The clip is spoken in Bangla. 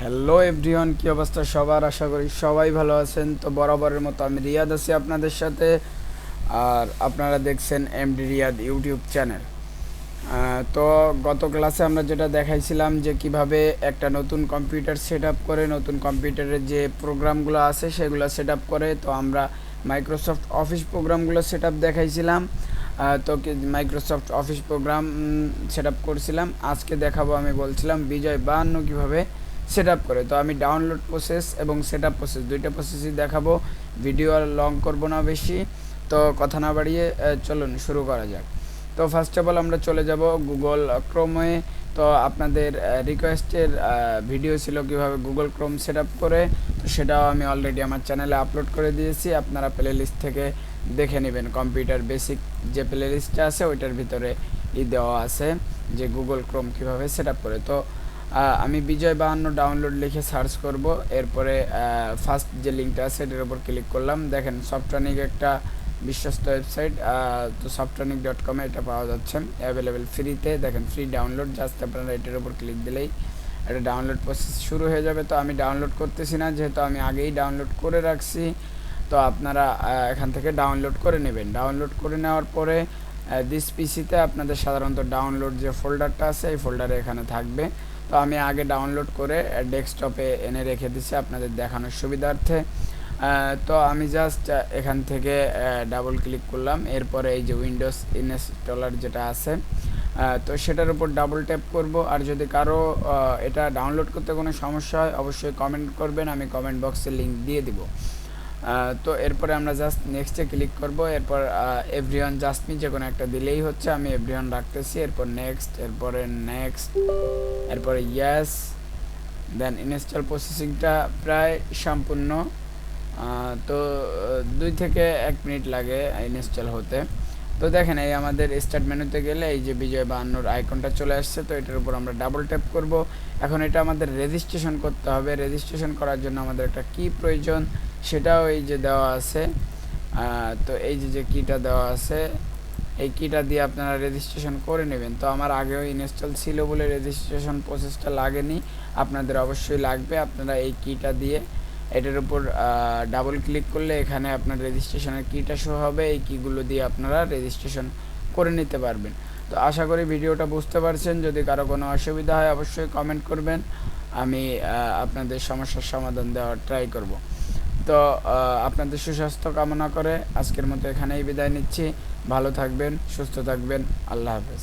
হ্যালো এভরিওয়ান, কি অবস্থা সবার? আশা করি সবাই ভালো আছেন। তো বরাবরের মতো আমি রিয়াদ আছি আপনাদের সাথে, আর আপনারা দেখছেন এমডি রিয়াদ ইউটিউব চ্যানেল। তো গত ক্লাসে আমরা যেটা দেখাইছিলাম যে কিভাবে একটা নতুন কম্পিউটার সেট আপ করে, নতুন কম্পিউটারের যে প্রোগ্রামগুলো আছে সেগুলো সেট আপ করে। তো আমরা মাইক্রোসফট অফিস প্রোগ্রামগুলো সেট আপ দেখাইছিলাম। তো Microsoft Office program set up করছিলাম। আজকে দেখাবো, আমি বলছিলাম বিজয় 52 কীভাবে সেট আপ করে। তো আমি ডাউনলোড প্রসেস এবং সেট আপ প্রসেস দুইটা প্রসেসই দেখাবো। ভিডিও আর লং করবো না বেশি। তো কথা না বাড়িয়ে চলুন শুরু করা যাক। তো ফার্স্ট অফ অল আমরা চলে যাব গুগল ক্রোমে। তো আপনাদের রিকোয়েস্টের ভিডিও ছিল কীভাবে গুগল ক্রোম সেট আপ করে, তো সেটাও আমি অলরেডি আমার চ্যানেলে আপলোড করে দিয়েছি। আপনারা প্লে লিস্ট থেকে দেখে নেবেন। কম্পিউটার বেসিক যে প্লে লিস্টটা আছে ওইটার ভিতরে দেওয়া আছে যে গুগল ক্রোম কীভাবে সেট আপ করে। তো আমি বিজয় 52 ডাউনলোড লিখে সার্চ করব। এরপরে ফার্স্ট যে লিঙ্কটা আছে এটার উপর ক্লিক করলাম। দেখেন সফটটনিক একটা বিশ্বস্ত ওয়েবসাইট। তো softonic.com এটা পাওয়া যাচ্ছে অ্যাভেলেবেল ফ্রিতে। দেখেন ফ্রি ডাউনলোড, জাস্ট আপনারা এটার উপর ক্লিক দিলেই এটা ডাউনলোড প্রসেস শুরু হয়ে যাবে। তো আমি ডাউনলোড করতেছি না, যেহেতু আমি আগেই ডাউনলোড করে রাখছি। তো আপনারা এখান থেকে ডাউনলোড করে নেবেন। ডাউনলোড করে নেওয়ার পরে দিস পিসিতে আপনাদের সাধারণত ডাউনলোড যে ফোল্ডারটা আছে এই ফোল্ডারে এখানে থাকবে। তো আমি আগে ডাউনলোড করে ডেস্কটপে এনে রেখে দিচ্ছি আপনাদের দেখানোর সুবিধার্থে। তো আমি জাস্ট এখান থেকে ডাবল ক্লিক করলাম। এরপরে এই যে উইন্ডোজ ইনস্টলার যেটা আছে, তো সেটার উপর ডাবল ট্যাপ করব। আর যদি কারো এটা ডাউনলোড করতে কোনো সমস্যা হয় অবশ্যই কমেন্ট করবেন, আমি কমেন্ট বক্সে লিঙ্ক দিয়ে দিব। তো এরপরে আমরা জাস্ট নেক্সটে ক্লিক করব। এরপর এভরিওয়ান জাস্ট মি যে কোনো একটা দিলেই হচ্ছে, আমি এভরিওয়ান রাখতেছি। এরপর নেক্সট, এরপরে নেক্সট, এরপরে ইয়েস। দেন ইনস্টল প্রসেসিংটা প্রায় সম্পূর্ণ। তো 2 থেকে 1 মিনিট লাগে ইনস্টল হতে। তো দেখেন এই আমাদের স্টার্ট মেনুতে গেলে এই যে বিজয় 52 আইকনটা চলে আসছে। তো এটার উপর আমরা ডাবল ট্যাপ করব। এখন এটা আমাদের রেজিস্ট্রেশন করতে হবে। রেজিস্ট্রেশন করার জন্য আমাদের একটা কি প্রয়োজন, সেটাও এই যে দেওয়া আছে। তো এই যে কিটা দেওয়া আছে, এই কিটা দিয়ে আপনারা রেজিস্ট্রেশন করে নেবেন। তো আমার আগেও ইনস্টল ছিল বলে রেজিস্ট্রেশন প্রসেসটা লাগেনি, আপনাদের অবশ্যই লাগবে। আপনারা এই কিটা দিয়ে এটার উপর ডাবল ক্লিক করলে এখানে আপনার রেজিস্ট্রেশনের কিটা শো হবে। এই কিগুলো দিয়ে আপনারা রেজিস্ট্রেশন করে নিতে পারবেন। তো আশা করি ভিডিওটা বুঝতে পারছেন। যদি কারো কোনো অসুবিধা হয় অবশ্যই কমেন্ট করবেন, আমি আপনাদের সমস্যার সমাধান দেওয়ার ট্রাই করব। তো আপনাদের সুস্বাস্থ্য কামনা করে আজকের মতো এখানেই বিদায় নিচ্ছি। ভালো থাকবেন, সুস্থ থাকবেন, আল্লাহ হাফেজ।